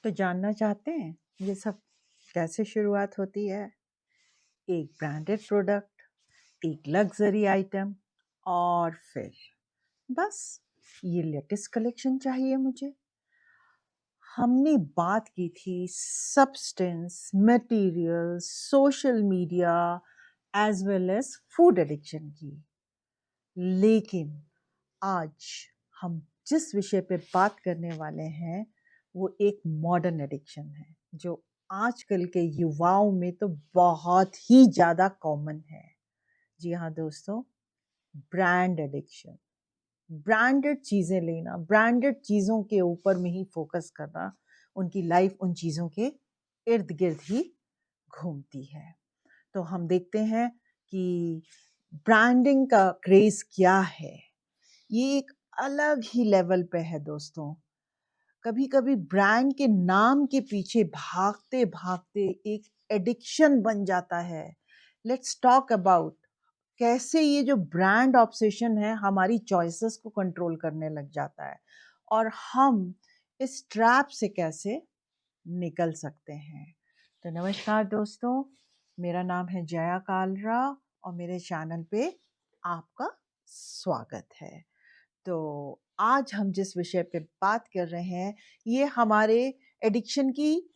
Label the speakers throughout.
Speaker 1: तो जानना चाहते हैं ये सब कैसे शुरुआत होती है? एक ब्रांडेड प्रोडक्ट, एक लग्जरी आइटम और फिर बस ये लेटेस्ट कलेक्शन चाहिए मुझे। हमने बात की थी substance, material, social media as well as food addiction की। लेकिन आज हम जिस विषय पे बात करने वाले हैं वो एक मॉडर्न एडिक्शन है जो आजकल के युवाओं में तो बहुत ही ज़्यादा कॉमन है। जी हाँ दोस्तों, ब्रांड एडिक्शन। ब्रांडेड चीज़ें लेना, ब्रांडेड चीज़ों के ऊपर में ही फोकस करना, उनकी लाइफ उन चीज़ों के इर्द गिर्द ही घूमती है। तो हम देखते हैं कि ब्रांडिंग का क्रेज़ क्या है। ये एक अलग ही लेवल पे है दोस्तों। कभी-कभी ब्रांड के नाम के पीछे भागते-भागते एक एडिक्शन बन जाता है। लेट्स टॉक अबाउट कैसे ये जो ब्रांड ऑब्सेशन है हमारी चॉइसेस को कंट्रोल करने लग जाता है और हम इस ट्रैप से कैसे निकल सकते हैं। तो नमस्कार दोस्तों, मेरा नाम है जया कालरा और मेरे चैनल पे आपका स्वागत है। तो आज हम जिस विषय पे बात कर रहे हैं ये हमारे एडिक्शन की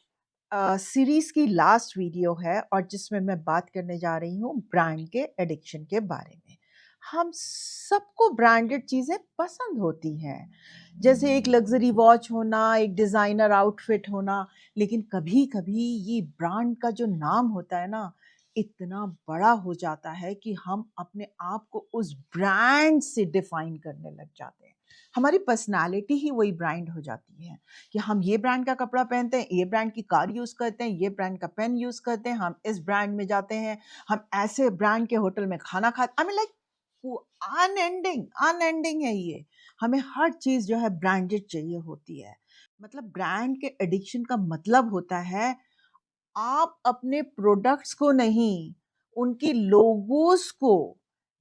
Speaker 1: सीरीज की लास्ट वीडियो है और जिसमें मैं बात करने जा रही हूँ ब्रांड के एडिक्शन के बारे में। हम सबको ब्रांडेड चीज़ें पसंद होती हैं, जैसे एक लग्जरी वॉच होना, एक डिज़ाइनर आउटफिट होना, लेकिन कभी-कभी ये ब्रांड का जो नाम होता है ना, इतना बड़ा हो जाता है कि हम अपने आप को उस ब्रांड से डिफाइन करने लग जाते हैं। हमारी पर्सनैलिटी ही वही ब्रांड हो जाती है कि हम ये ब्रांड का कपड़ा पहनते हैं, ये ब्रांड की कार यूज़ करते हैं, ये ब्रांड का पेन यूज़ करते हैं, हम इस ब्रांड में जाते हैं, हम ऐसे ब्रांड के होटल में खाना खाते, आई मीन लाइक वो अनएंडिंग है ये। हमें हर चीज़ जो है ब्रांडेड चाहिए होती है। मतलब ब्रांड के एडिक्शन का मतलब होता है आप अपने प्रोडक्ट्स को नहीं, उनके लोगोस को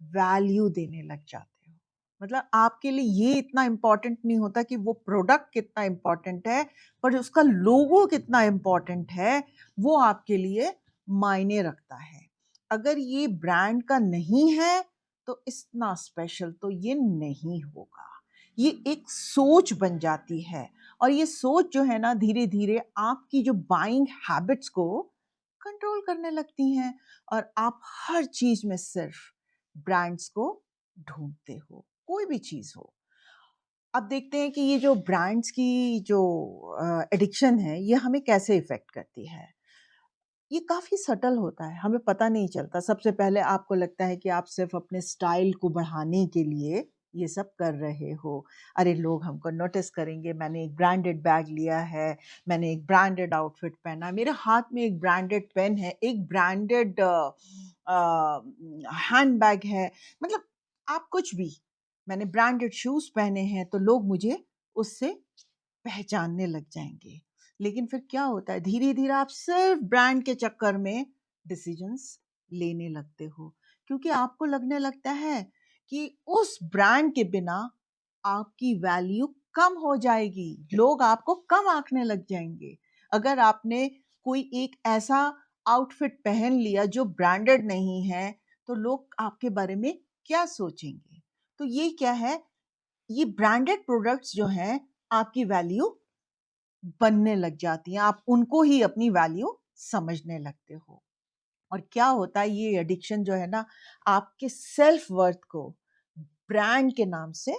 Speaker 1: वैल्यू देने लग जाते हो। मतलब आपके लिए ये इतना इम्पोर्टेंट नहीं होता कि वो प्रोडक्ट कितना इम्पोर्टेंट है, पर उसका लोगो कितना इम्पोर्टेंट है, वो आपके लिए मायने रखता है। अगर ये ब्रांड का नहीं है, तो इतना स्पेशल तो ये नहीं होगा। ये एक सोच बन जाती है और ये सोच जो है ना धीरे-धीरे आपकी जो बाइंग हैबिट्स को कंट्रोल करने लगती हैं और आप हर चीज़ में सिर्फ ब्रांड्स को ढूँढते हो, कोई भी चीज़ हो। अब देखते हैं कि ये जो ब्रांड्स की जो एडिक्शन है, ये हमें कैसे इफ़ेक्ट करती है। ये काफ़ी सटल होता है, हमें पता नहीं चलता। सबसे पहले आपको लगता है कि आप सिर्फ़ अपने स्टाइल को बढ़ाने के लिए ये सब कर रहे हो। अरे! लोग हमको नोटिस करेंगे, मैंने एक ब्रांडेड बैग लिया है, मैंने एक ब्रांडेड आउटफिट पहना है, मेरे हाथ में एक ब्रांडेड पेन है, एक ब्रांडेड हैंडबैग है। मतलब आप कुछ भी, मैंने ब्रांडेड शूज़ पहने हैं, तो लोग मुझे उससे पहचानने लग जाएँगे। लेकिन फिर क्या होता है धीरे-धीरे आप सिर्फ़ ब्रांड के चक्कर में डिसीज़न्स लेने लगते हो। क्योंकि आपको लगने लगता है कि उस ब्रांड के बिना आपकी वैल्यू कम हो जाएगी। लोग आपको कम आँकने लग जाएँगे। अगर आपने कोई एक ऐसा आउटफिट पहन लिया जो ब्रांडेड नहीं है, तो लोग आपके बारे में क्या सोचेंगे? तो ये क्या है, ये ब्रांडेड प्रोडक्ट्स जो हैं आपकी वैल्यू बनने लग जाती हैं, आप उनको ही अपनी वैल्यू समझने लगते हो। और क्या होता है ये एडिक्शन जो है ना आपके सेल्फ वर्थ को ब्रांड के नाम से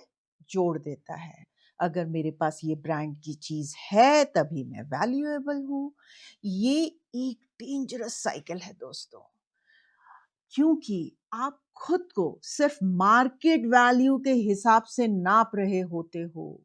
Speaker 1: जोड़ देता है। अगर मेरे पास ये ब्रांड की चीज़ है तभी मैं वैल्यूएबल हूँ। ये एक डेंजरस साइकिल है दोस्तों। क्योंकि आप खुद को सिर्फ मार्केट वैल्यू के हिसाब से नाप रहे होते हो।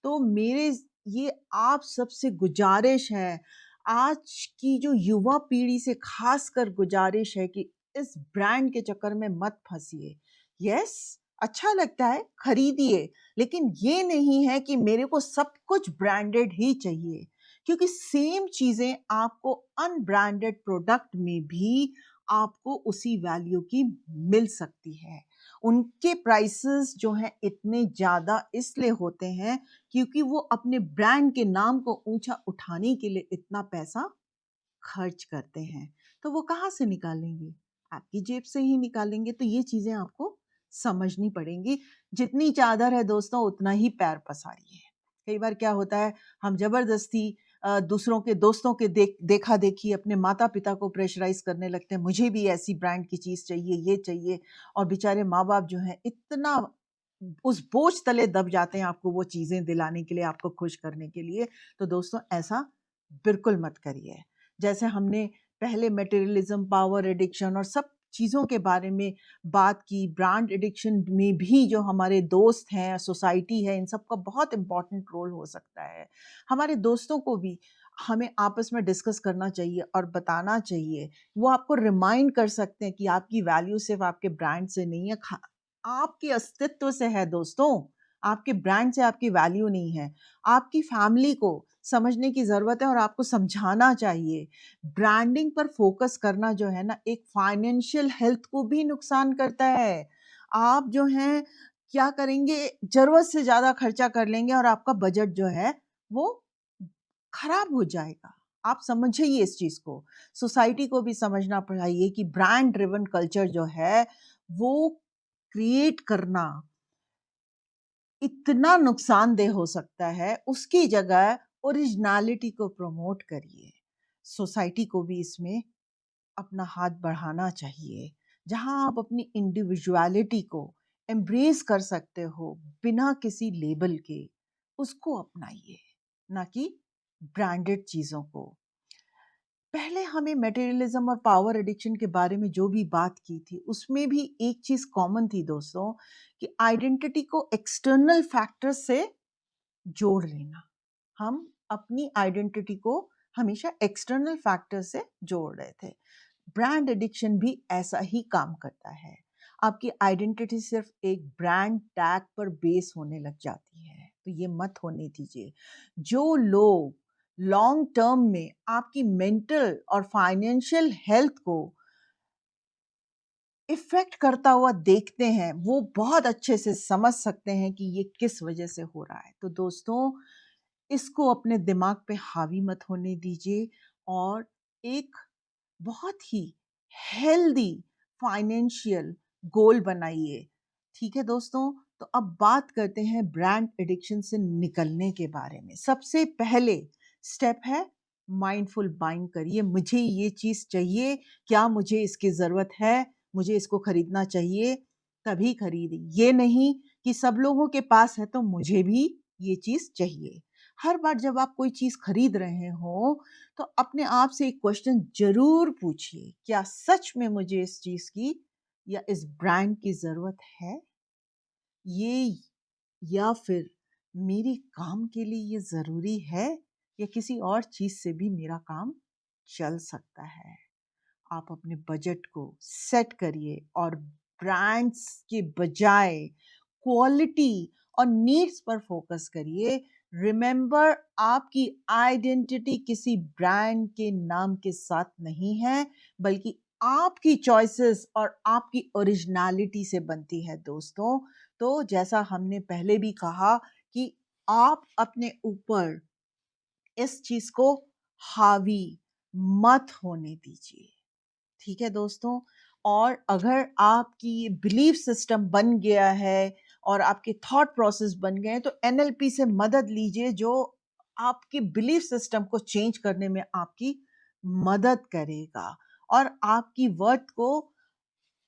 Speaker 1: तो मेरे ये आप सबसे गुजारिश है, आज की जो युवा पीढ़ी से खासकर गुजारिश है कि इस ब्रांड के चक्कर में मत फँसिए। यस, अच्छा लगता है, खरीदिए, लेकिन ये नहीं है कि मेरे को सब कुछ ब्रांडेड ही चाहिए, क्योंकि सेम चीज़ें आपको अनब्रांडेड प्रोडक्ट में भी आपको उसी वैल्यू की मिल सकती है। उनके प्राइसेस जो हैं इतने ज़्यादा इसलिए होते हैं क्योंकि वो अपने ब्रांड के नाम को ऊंचा उठाने के लिए इतना पैसा खर्च करते हैं। तो वो कहाँ से निकालेंगे? आपकी जेब से ही निकालेंगे। तो ये चीज़ें आपको समझनी पड़ेंगी। जितनी चादर है दोस्तों उतना ही पैर पसारिए। कई बार क्या होता है, हम ज़बरदस्ती दूसरों के दोस्तों के देखा-देखी अपने माता-पिता को प्रेशराइज़ करने लगते हैं, मुझे भी ऐसी ब्रांड की चीज़ चाहिए, ये चाहिए, और बेचारे माँ-बाप जो हैं इतना उस बोझ तले दब जाते हैं आपको वो चीज़ें दिलाने के लिए, आपको खुश करने के लिए। तो दोस्तों ऐसा बिल्कुल मत करिए। जैसे हमने पहले मटेरियलिज्म, पावर एडिक्शन और सब चीज़ों के बारे में बात की, ब्रांड एडिक्शन में भी जो हमारे दोस्त हैं, सोसाइटी है, इन सब का बहुत इम्पोर्टेंट रोल हो सकता है। हमारे दोस्तों को भी हमें आपस में डिस्कस करना चाहिए और बताना चाहिए। वो आपको रिमाइंड कर सकते हैं कि आपकी वैल्यू सिर्फ़ आपके ब्रांड से नहीं है, आपके अस्तित्व से है दोस्तों। आपके ब्रांड से आपकी वैल्यू नहीं है। आपकी फैमिली को समझने की ज़रूरत है और आपको समझाना चाहिए। ब्रांडिंग पर फ़ोकस करना जो है ना, एक फाइनेंशियल हेल्थ को भी नुकसान करता है। आप जो हैं क्या करेंगे, ज़रूरत से ज़्यादा खर्चा कर लेंगे और आपका बजट जो है वो खराब हो जाएगा। आप समझिए इस चीज़ को। सोसाइटी को भी समझना चाहिए कि ब्रांड ड्रिवन कल्चर जो है वो क्रिएट करना इतना नुकसानदेह हो सकता है, उसकी जगह ओरिजिनैलिटी को प्रमोट करिए। सोसाइटी को भी इसमें अपना हाथ बढ़ाना चाहिए। जहाँ आप अपनी इंडिविजुअलिटी को एम्ब्रेस कर सकते हो बिना किसी लेबल के, उसको अपनाइए, ना कि ब्रांडेड चीज़ों को। पहले हमें मटेरियलिज्म और पावर एडिक्शन के बारे में जो भी बात की थी, उसमें भी एक चीज़ कॉमन थी दोस्तों, कि आइडेंटिटी को एक्सटर्नल फैक्टर्स से जोड़ लेना। हम अपनी आइडेंटिटी को हमेशा एक्सटर्नल फैक्टर से जोड़ रहे थे। ब्रांड एडिक्शन भी ऐसा ही काम करता है। आपकी आइडेंटिटी सिर्फ एक ब्रांड टैग पर बेस होने लग जाती है, तो ये मत होने दीजिए। जो लोग लॉन्ग टर्म में आपकी मेंटल और फाइनेंशियल हेल्थ को इफ़ेक्ट करता हुआ देखते हैं, वो बहुत अच्छे से समझ सकते हैं कि ये किस वजह से हो रहा है। तो दोस्तों, इसको अपने दिमाग पे हावी मत होने दीजिए और एक बहुत ही हेल्दी फाइनेंशियल गोल बनाइए। ठीक है दोस्तों? तो अब बात करते हैं ब्रांड एडिक्शन से निकलने के बारे में। सबसे पहले स्टेप है माइंडफुल बाइंग करिए। मुझे ये चीज़ चाहिए, क्या मुझे इसकी ज़रूरत है? मुझे इसको खरीदना चाहिए, तभी खरीदें। ये नहीं कि सब लोगों के पास है तो मुझे भी ये चीज़ चाहिए। हर बार जब आप कोई चीज़ खरीद रहे हो तो अपने आप से एक क्वेश्चन जरूर पूछिए, क्या सच में मुझे इस चीज की या इस ब्रांड की जरूरत है, ये, या फिर मेरे काम के लिए ये जरूरी है, या किसी और चीज से भी मेरा काम चल सकता है। आप अपने बजट को सेट करिए और ब्रांड्स के बजाय क्वालिटी और नीड्स पर फोकस करिए। रिमेंबर, आपकी आइडेंटिटी किसी ब्रांड के नाम के साथ नहीं है, बल्कि आपकी चॉइसेस और आपकी ओरिजिनलिटी से बनती है दोस्तों। तो जैसा हमने पहले भी कहा कि आप अपने ऊपर इस चीज को हावी मत होने दीजिए। ठीक है दोस्तों? और अगर आपकी बिलीफ सिस्टम बन गया है और आपके थॉट प्रोसेस बन गए हैं, तो एनएलपी से मदद लीजिए, जो आपके बिलीफ सिस्टम को चेंज करने में आपकी मदद करेगा और आपकी वर्थ को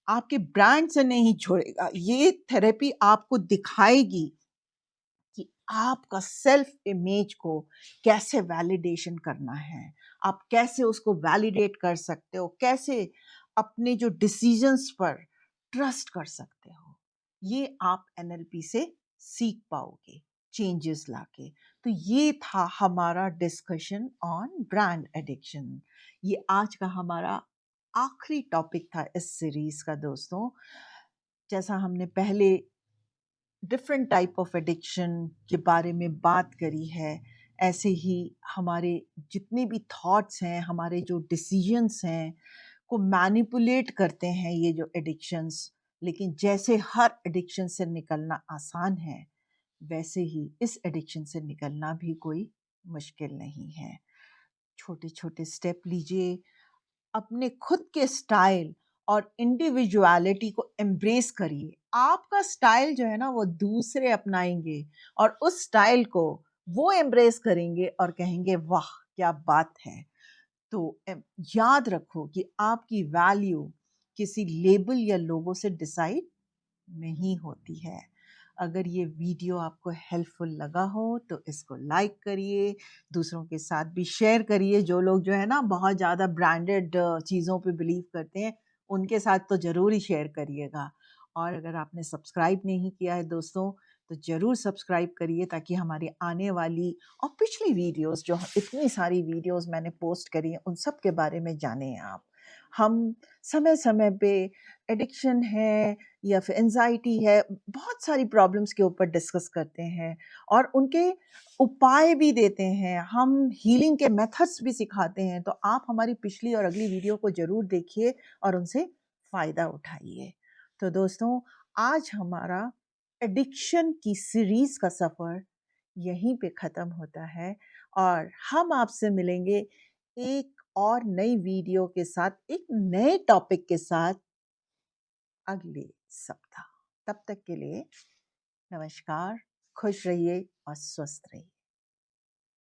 Speaker 1: आपके ब्रांड से नहीं छोड़ेगा। ये थेरेपी आपको दिखाएगी कि आपका सेल्फ इमेज को कैसे वैलिडेशन करना है, आप कैसे उसको वैलिडेट कर सकते हो, कैसे अपने जो डिसीजंस पर ट्रस्ट कर सकते हो। ये आप एनएलपी से सीख पाओगे चेंजेस लाके। तो ये था हमारा डिस्कशन ऑन ब्रांड एडिक्शन। ये आज का हमारा आखिरी टॉपिक था इस सीरीज का दोस्तों। जैसा हमने पहले डिफरेंट टाइप ऑफ एडिक्शन के बारे में बात करी है, ऐसे ही हमारे जितने भी थॉट्स हैं, हमारे जो डिसीजंस हैं, को मैनिपुलेट करते हैं ये जो एडिक्शंस। लेकिन जैसे हर एडिक्शन से निकलना आसान है, वैसे ही इस एडिक्शन से निकलना भी कोई मुश्किल नहीं है। छोटे-छोटे स्टेप लीजिए, अपने खुद के स्टाइल और इंडिविजुअलिटी को एम्ब्रेस करिए। आपका स्टाइल जो है ना वो दूसरे अपनाएँगे और उस स्टाइल को वो एम्ब्रेस करेंगे और कहेंगे वाह! क्या बात है। तो याद रखो कि आपकी वैल्यू किसी लेबल या लोगो से डिसाइड नहीं होती है। अगर ये वीडियो आपको हेल्पफुल लगा हो तो इसको लाइक करिए, दूसरों के साथ भी शेयर करिए। जो लोग जो है ना बहुत ज़्यादा ब्रांडेड चीज़ों पे बिलीव करते हैं, उनके साथ तो ज़रूर ही शेयर करिएगा। और अगर आपने सब्सक्राइब नहीं किया है दोस्तों, तो ज़रूर सब्सक्राइब करिए ताकि हमारी आने वाली और पिछली वीडियोस जो इतनी सारी वीडियोस मैंने पोस्ट करी हैं, उन सब के बारे में जानें आप। हम समय-समय पे एडिक्शन है या फिर एंजाइटी है, बहुत सारी प्रॉब्लम्स के ऊपर डिस्कस करते हैं और उनके उपाय भी देते हैं। हम हीलिंग के मेथड्स भी सिखाते हैं, तो आप हमारी पिछली और अगली वीडियो को ज़रूर देखिए और उनसे फ़ायदा उठाइए। तो दोस्तों, आज हमारा एडिक्शन की सीरीज़ का सफ़र यहीं पे ख़त्म होता है और हम आपसे मिलेंगे एक और नई वीडियो के साथ, एक नए टॉपिक के साथ अगले सप्ताह। तब तक के लिए नमस्कार, खुश रहिए और स्वस्थ रहिए।